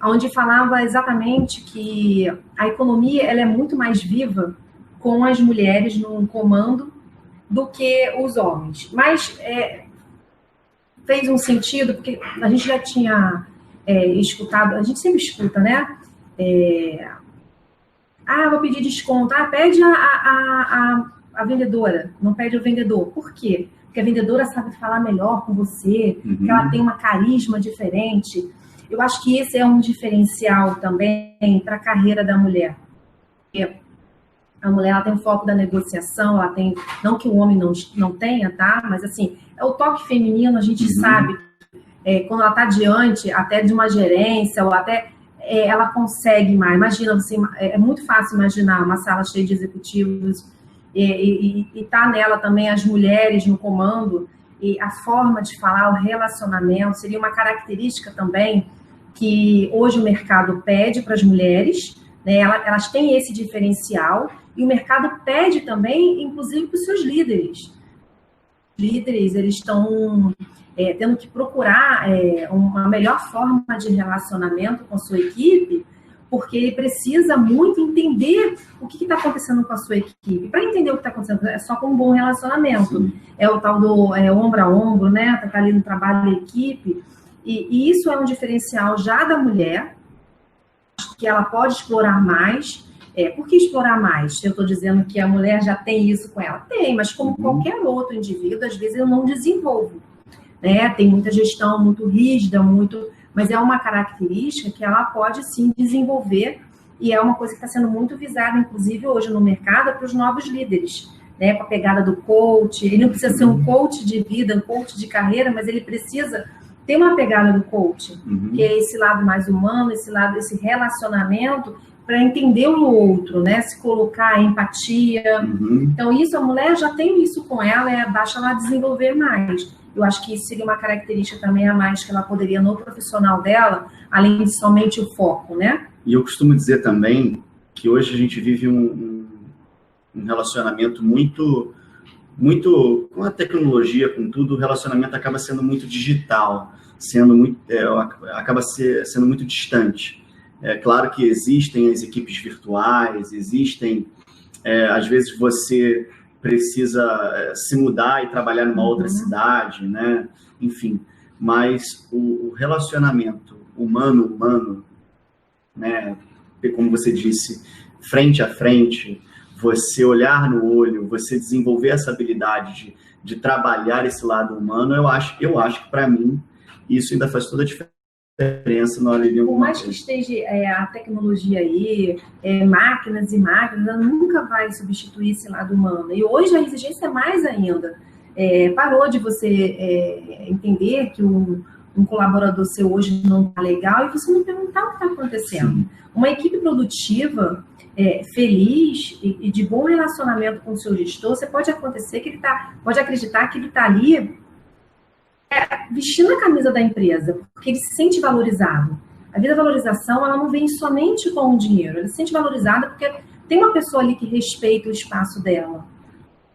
onde falava exatamente que a economia ela é muito mais viva com as mulheres no comando do que os homens. Mas fez um sentido, porque a gente já tinha escutado, a gente sempre escuta, né? Vou pedir desconto. Pede a vendedora, não pede o vendedor. Por quê? Porque a vendedora sabe falar melhor com você, que ela tem uma carisma diferente. Eu acho que esse é um diferencial também para a carreira da mulher. A mulher ela tem o foco da negociação, ela tem, não que o homem não tenha, tá? Mas assim, o toque feminino, a gente sabe, quando ela está diante até de uma gerência, ou até ela consegue mais. Imagina, é muito fácil imaginar uma sala cheia de executivos e tá nela também as mulheres no comando, e a forma de falar, o relacionamento, seria uma característica também que hoje o mercado pede para as mulheres, né? Elas têm esse diferencial, e o mercado pede também, inclusive, para os seus líderes. Os líderes, eles estão tendo que procurar uma melhor forma de relacionamento com a sua equipe, porque ele precisa muito entender o que está acontecendo com a sua equipe. Para entender o que está acontecendo, é só com um bom relacionamento. Sim. É o tal do ombro a ombro, né? Tá ali no trabalho da equipe. E isso é um diferencial já da mulher, que ela pode explorar mais. Por que explorar mais? Eu estou dizendo que a mulher já tem isso com ela. Tem, mas como qualquer outro indivíduo, às vezes eu não desenvolvo. Né? Tem muita gestão muito rígida, mas é uma característica que ela pode sim desenvolver, e é uma coisa que está sendo muito visada, inclusive hoje no mercado, para os novos líderes. né, com a pegada do coach. Ele não precisa ser um coach de vida, um coach de carreira, mas ele precisa ter uma pegada do coach, que é esse lado mais humano, esse lado, esse relacionamento, para entender o outro, né? Se colocar empatia. Então, isso, a mulher já tem isso com ela, basta ela desenvolver mais. Eu acho que isso seria uma característica também a mais que ela poderia, no profissional dela, além de somente o foco, né? E eu costumo dizer também que hoje a gente vive um relacionamento muito com a tecnologia, com tudo, o relacionamento acaba sendo muito digital, acaba sendo muito distante. É claro que existem as equipes virtuais, às vezes você precisa se mudar e trabalhar numa outra cidade, né? Enfim, mas o relacionamento humano, né? Como você disse, frente a frente, você olhar no olho, você desenvolver essa habilidade de trabalhar esse lado humano, eu acho que para mim isso ainda faz toda a diferença na hora de alguma Por mais que esteja a tecnologia aí, máquinas e máquinas, ela nunca vai substituir esse lado humano. E hoje a exigência é mais ainda. Parou de você entender que um colaborador seu hoje não está legal e você não perguntar o que está acontecendo. Sim. Uma equipe produtiva, feliz e de bom relacionamento com o seu gestor, você pode acreditar que ele está ali vestindo a camisa da empresa, porque ele se sente valorizado. A vida valorização, ela não vem somente com o dinheiro, ela se sente valorizada porque tem uma pessoa ali que respeita o espaço dela,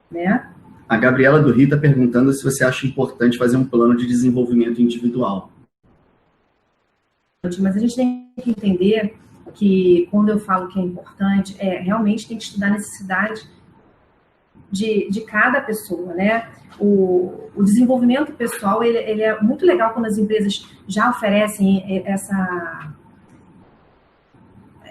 né? A Gabriela do Rio está perguntando se você acha importante fazer um plano de desenvolvimento individual. Mas a gente tem que entender que, quando eu falo que é importante, realmente tem que estudar a necessidade de cada pessoa, né? O desenvolvimento pessoal, ele é muito legal quando as empresas já oferecem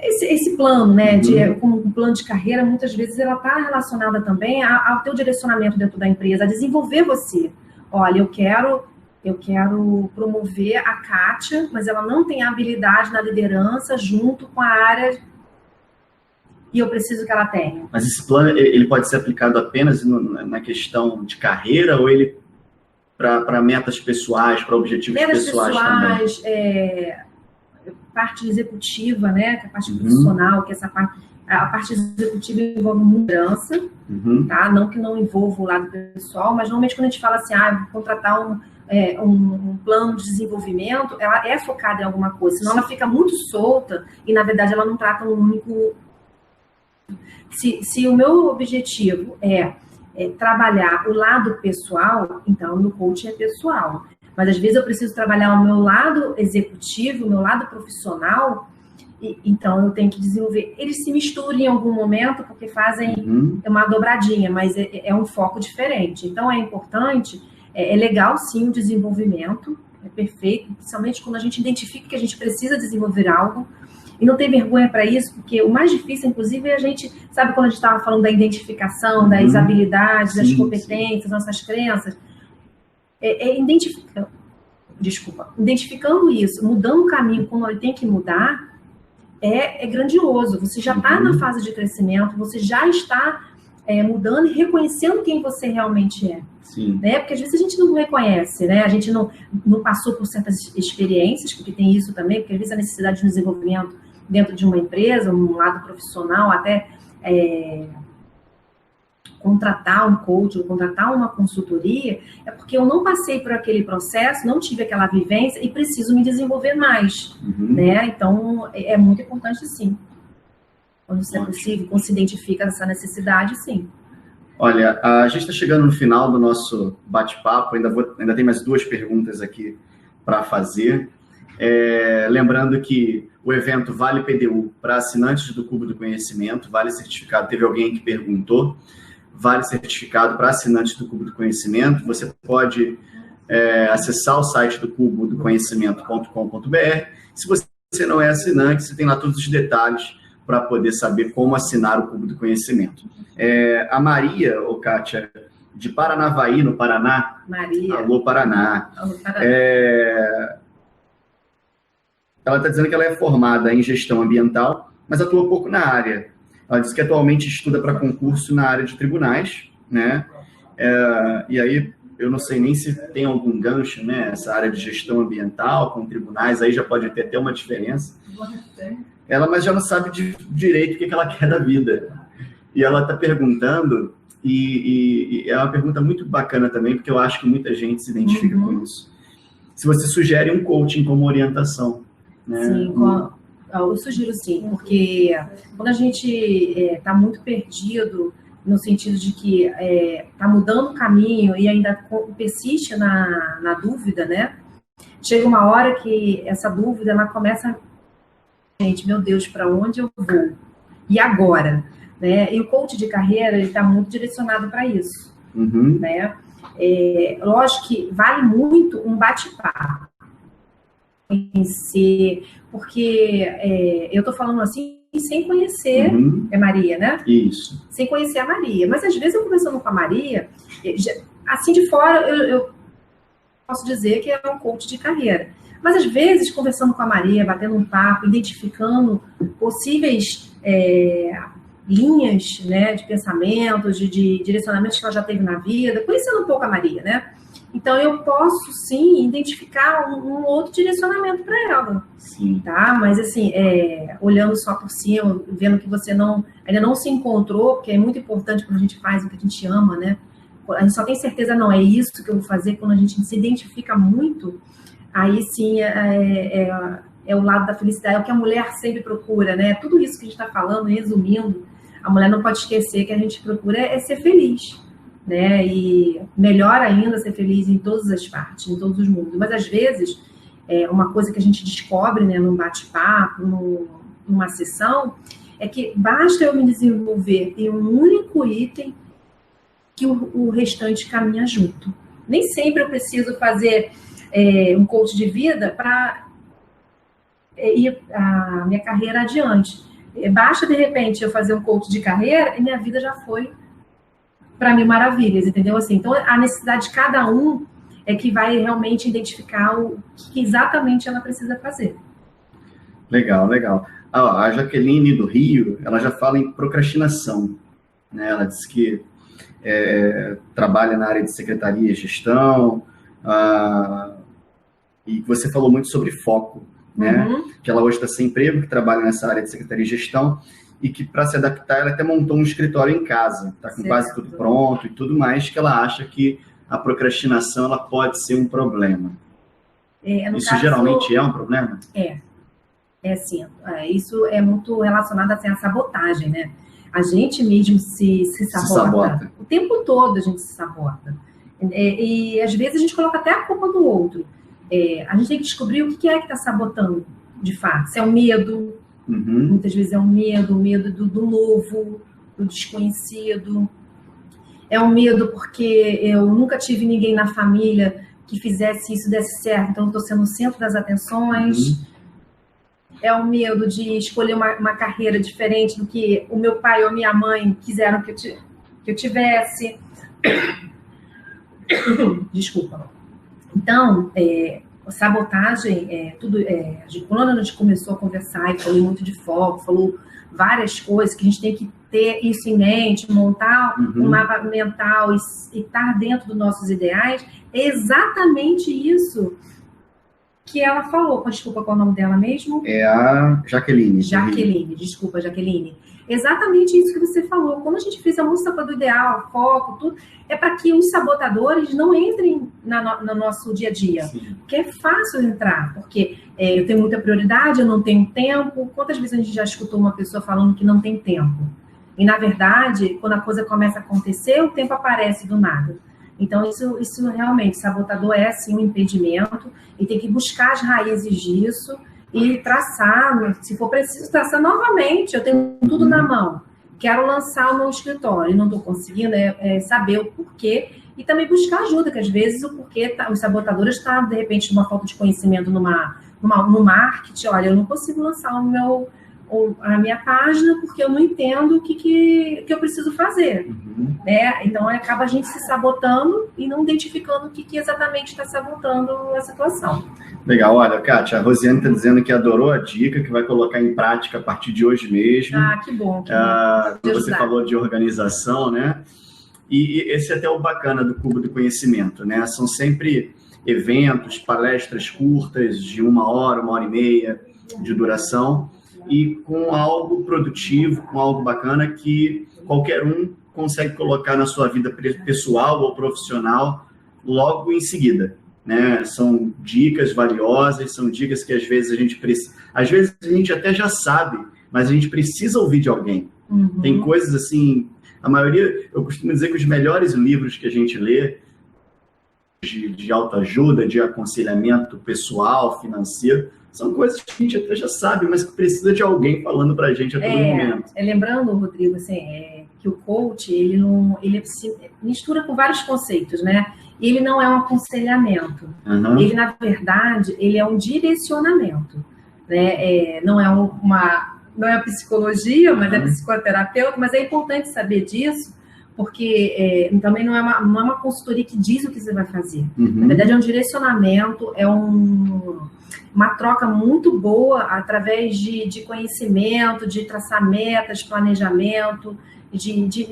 esse plano, né? Como um plano de carreira, muitas vezes ela está relacionada também ao teu direcionamento dentro da empresa, a desenvolver você. Olha, eu quero promover a Kátia, mas ela não tem habilidade na liderança junto com a área e eu preciso que ela tenha. Mas esse plano, ele pode ser aplicado apenas na questão de carreira ou ele para metas pessoais, para objetivos pessoais também? Parte executiva, né, que é a parte profissional, que essa parte, a parte executiva envolve mudança, tá? Não que não envolva o lado pessoal, mas normalmente quando a gente fala assim, vou contratar um plano de desenvolvimento, ela é focada em alguma coisa, senão ela fica muito solta e, na verdade, ela não trata um único... Se o meu objetivo é trabalhar o lado pessoal, então o meu coaching é pessoal. Mas, às vezes, eu preciso trabalhar o meu lado executivo, o meu lado profissional, então eu tenho que desenvolver. Eles se misturam em algum momento, porque fazem uma dobradinha, mas é um foco diferente. Então, é importante, é legal, sim, o desenvolvimento, é perfeito, principalmente quando a gente identifica que a gente precisa desenvolver algo, e não ter vergonha para isso, porque o mais difícil, inclusive, é a gente, sabe quando a gente estava falando da identificação, das habilidades, das competências, nossas crenças, identificando isso, mudando o caminho como ele tem que mudar, é grandioso. Você já está na fase de crescimento, você já está mudando e reconhecendo quem você realmente é. Sim. Né? Porque às vezes a gente não reconhece, né? A gente não passou por certas experiências, porque tem isso também, porque às vezes a necessidade de desenvolvimento dentro de uma empresa, um lado profissional, até contratar um coach, ou contratar uma consultoria, é porque eu não passei por aquele processo, não tive aquela vivência e preciso me desenvolver mais, né? Então, é muito importante, sim. Quando isso é possível, quando se identifica essa necessidade, sim. Olha, a gente está chegando no final do nosso bate-papo, ainda tem mais 2 perguntas aqui para fazer. Lembrando que o evento Vale PDU para assinantes do Cubo do Conhecimento, vale certificado, teve alguém que perguntou, vale certificado para assinantes do Cubo do Conhecimento. Você pode acessar o site do cubodoconhecimento.com.br. Se você não é assinante, você tem lá todos os detalhes para poder saber como assinar o Cubo do Conhecimento. A Maria, Kátia, de Paranavaí, no Paraná. Maria. Alô, Paraná. Alô, Paraná. Ela está dizendo que ela é formada em gestão ambiental, mas atua pouco na área. Ela diz que atualmente estuda para concurso na área de tribunais, né? E aí, eu não sei nem se tem algum gancho, né? Essa área de gestão ambiental com tribunais, aí já pode ter até uma diferença. Mas já não sabe direito o que ela quer da vida. E ela está perguntando, e é uma pergunta muito bacana também, porque eu acho que muita gente se identifica com isso. Se você sugere um coaching como orientação, né? Sim, eu sugiro sim, porque quando a gente está muito perdido, no sentido de que está mudando o caminho e ainda persiste na dúvida, né? Chega uma hora que essa dúvida, ela começa, gente, meu Deus, para onde eu vou? E agora? Né? E o coach de carreira, ele está muito direcionado para isso, né? Lógico que vale muito um bate-papo, porque eu estou falando assim sem conhecer a Maria, né? Isso. Sem conhecer a Maria. Mas às vezes eu conversando com a Maria, assim de fora eu posso dizer que é um coach de carreira. Mas às vezes conversando com a Maria, batendo um papo, identificando possíveis linhas, né, de pensamentos, de direcionamentos que ela já teve na vida, conhecendo um pouco a Maria, né? Então, eu posso, sim, identificar um outro direcionamento para ela. Sim. Tá? Mas, assim, olhando só por cima, vendo que você ainda não se encontrou, porque é muito importante quando a gente faz o que a gente ama, né? A gente só tem certeza, não, é isso que eu vou fazer. Quando a gente se identifica muito, aí, sim, é o lado da felicidade, é o que a mulher sempre procura, né? Tudo isso que a gente está falando, resumindo, a mulher não pode esquecer que a gente procura é ser feliz, né? E melhor ainda ser feliz em todas as partes, em todos os mundos. Mas às vezes, uma coisa que a gente descobre, né, num bate-papo, numa sessão, é que basta eu me desenvolver em um único item que o restante caminha junto. Nem sempre eu preciso fazer um coach de vida para ir a minha carreira adiante. Basta, de repente, eu fazer um coach de carreira e minha vida já foi para mil maravilhas, entendeu? Assim, então, a necessidade de cada um é que vai realmente identificar o que exatamente ela precisa fazer. Legal, legal. A Jaqueline do Rio, ela já fala em procrastinação, né? Ela diz que trabalha na área de secretaria e gestão, e você falou muito sobre foco, né? Que ela hoje está sem emprego, que trabalha nessa área de secretaria e gestão, e que para se adaptar ela até montou um escritório em casa, está com quase tudo pronto e tudo mais, que ela acha que a procrastinação ela pode ser um problema. Isso caso, geralmente é um problema? Sim. Isso é muito relacionado assim, à sabotagem, né? A gente mesmo se sabota. O tempo todo a gente se sabota. E às vezes a gente coloca até a culpa do outro. A gente tem que descobrir o que é que está sabotando, de fato. Se é o medo, muitas vezes é o medo do novo, do desconhecido. É um medo porque eu nunca tive ninguém na família que fizesse isso, desse certo, então eu estou sendo o centro das atenções. É o medo de escolher uma carreira diferente do que o meu pai ou a minha mãe quiseram que eu tivesse. Desculpa. Então, sabotagem, quando a gente começou a conversar e falou muito de foco, falou várias coisas que a gente tem que ter isso em mente, montar um mapa mental e estar dentro dos nossos ideais, é exatamente isso que ela falou. Desculpa, qual é o nome dela mesmo? É a Jaqueline. Desculpa, Jaqueline. Exatamente isso que você falou. Quando a gente fez a música do ideal, foco, tudo, é para que os sabotadores não entrem no nosso dia a dia. Sim. Porque é fácil entrar, porque eu tenho muita prioridade, eu não tenho tempo. Quantas vezes a gente já escutou uma pessoa falando que não tem tempo? E, na verdade, quando a coisa começa a acontecer, o tempo aparece do nada. Então, isso realmente, sabotador é, sim, um impedimento, e tem que buscar as raízes disso e traçar, se for preciso, traçar novamente. Eu tenho tudo na mão, quero lançar o meu escritório, e não estou conseguindo saber o porquê, e também buscar ajuda, que às vezes o porquê, os sabotadores estão, de repente, numa falta de conhecimento no marketing. Olha, eu não consigo lançar a minha página porque eu não entendo o que eu preciso fazer. Né? Então, acaba a gente se sabotando e não identificando o que exatamente está sabotando a situação. Legal. Olha, Kátia, a Rosiane está dizendo que adorou a dica, que vai colocar em prática a partir de hoje mesmo. Que bom. Você falou de organização, né? E esse é até o bacana do Cubo do Conhecimento, né? São sempre eventos, palestras curtas de 1 hora e meia de duração, e com algo produtivo, com algo bacana que qualquer um consegue colocar na sua vida pessoal ou profissional logo em seguida, né? São dicas valiosas, são dicas que às vezes a gente precisa, às vezes a gente até já sabe, mas a gente precisa ouvir de alguém. Tem coisas assim, a maioria, eu costumo dizer que os melhores livros que a gente lê de autoajuda, de aconselhamento pessoal, financeiro, são coisas que a gente até já sabe, mas que precisa de alguém falando para a gente a todo momento. Lembrando, Rodrigo, assim, que o coach, ele se mistura com vários conceitos, né? Ele não é um aconselhamento. Ele, na verdade, ele é um direcionamento, né? Não é psicologia, mas é psicoterapeuta, mas é importante saber disso, porque também não é uma consultoria que diz o que você vai fazer. Na verdade, é um direcionamento, é uma troca muito boa através de conhecimento, de traçar metas, planejamento,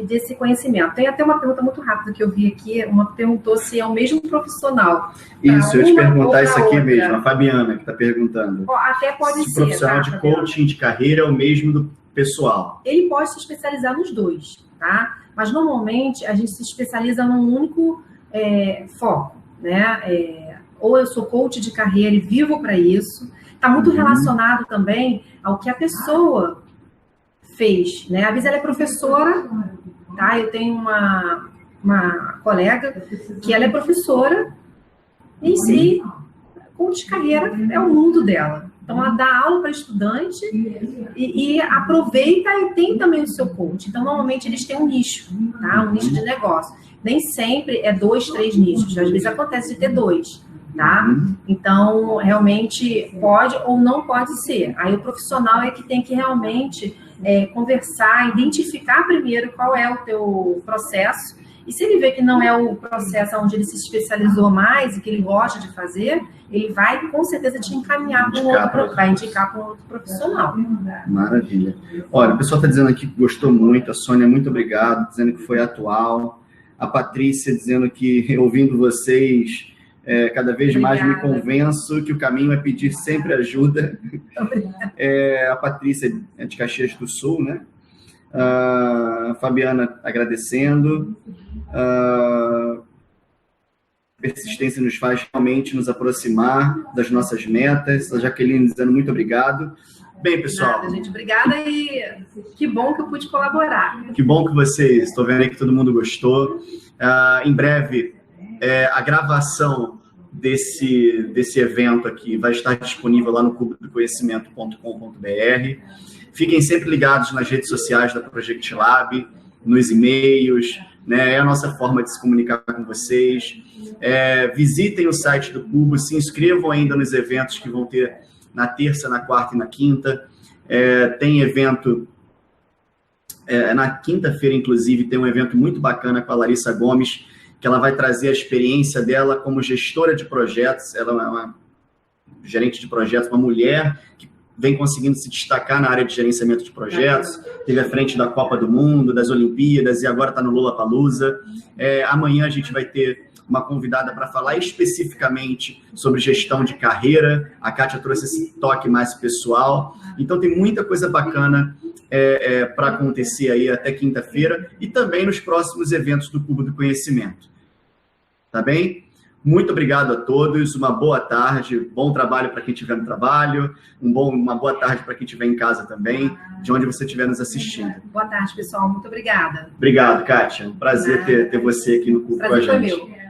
desse conhecimento. Tem até uma pergunta muito rápida que eu vi aqui, uma perguntou se é o mesmo profissional. Isso, eu ia te perguntar isso aqui mesmo, a Fabiana que está perguntando. Até pode ser. Se o profissional de coaching de carreira é o mesmo do pessoal. Ele pode se especializar nos dois, tá? Mas normalmente a gente se especializa num único foco, né? Ou eu sou coach de carreira e vivo para isso. Está muito relacionado também ao que a pessoa fez, né? Às vezes ela é professora, tá? Eu tenho uma colega que ela é professora e sim, coach de carreira é o mundo dela. Então, ela dá aula para estudante e aproveita e tem também o seu coach. Então, normalmente, eles têm um nicho, tá? Um nicho de negócio. Nem sempre é 2, 3 nichos. Às vezes, acontece de ter 2, tá? Então, realmente, pode ou não pode ser. Aí, o profissional é que tem que realmente conversar, identificar primeiro qual é o teu processo. E se ele vê que não é o processo onde ele se especializou mais e que ele gosta de fazer, ele vai, com certeza, te encaminhar para um outro profissional. Maravilha. Olha, o pessoal está dizendo aqui que gostou muito, a Sônia, muito obrigado, dizendo que foi atual. A Patrícia dizendo que, ouvindo vocês, cada vez mais me convenço que o caminho é pedir sempre ajuda. A Patrícia é de Caxias do Sul, né? A Fabiana agradecendo. Persistência nos faz realmente nos aproximar das nossas metas. A Jaqueline dizendo muito obrigado. Bem, pessoal. Nada, gente. Obrigada e que bom que eu pude colaborar. Que bom que vocês, estou vendo aí que todo mundo gostou. Em breve, a gravação desse evento aqui vai estar disponível lá no cubodoconhecimento.com.br. Fiquem sempre ligados nas redes sociais da Project Lab, nos e-mails, né? É a nossa forma de se comunicar com vocês. Visitem o site do Cubo, se inscrevam ainda nos eventos que vão ter na terça, na quarta e na quinta. Tem evento... na quinta-feira, inclusive, tem um evento muito bacana com a Larissa Gomes, que ela vai trazer a experiência dela como gestora de projetos. Ela é uma gerente de projetos, uma mulher que vem conseguindo se destacar na área de gerenciamento de projetos, teve à frente da Copa do Mundo, das Olimpíadas e agora está no Lollapalooza. Amanhã a gente vai ter uma convidada para falar especificamente sobre gestão de carreira. A Kátia trouxe esse toque mais pessoal. Então tem muita coisa bacana para acontecer aí até quinta-feira e também nos próximos eventos do Cubo do Conhecimento. Tá bem? Muito obrigado a todos, uma boa tarde, bom trabalho para quem estiver no trabalho, uma boa tarde para quem estiver em casa também, de onde você estiver nos assistindo. Boa tarde, pessoal, muito obrigada. Obrigado, Kátia, um prazer ter você aqui no Cubo com a gente. Prazer foi meu.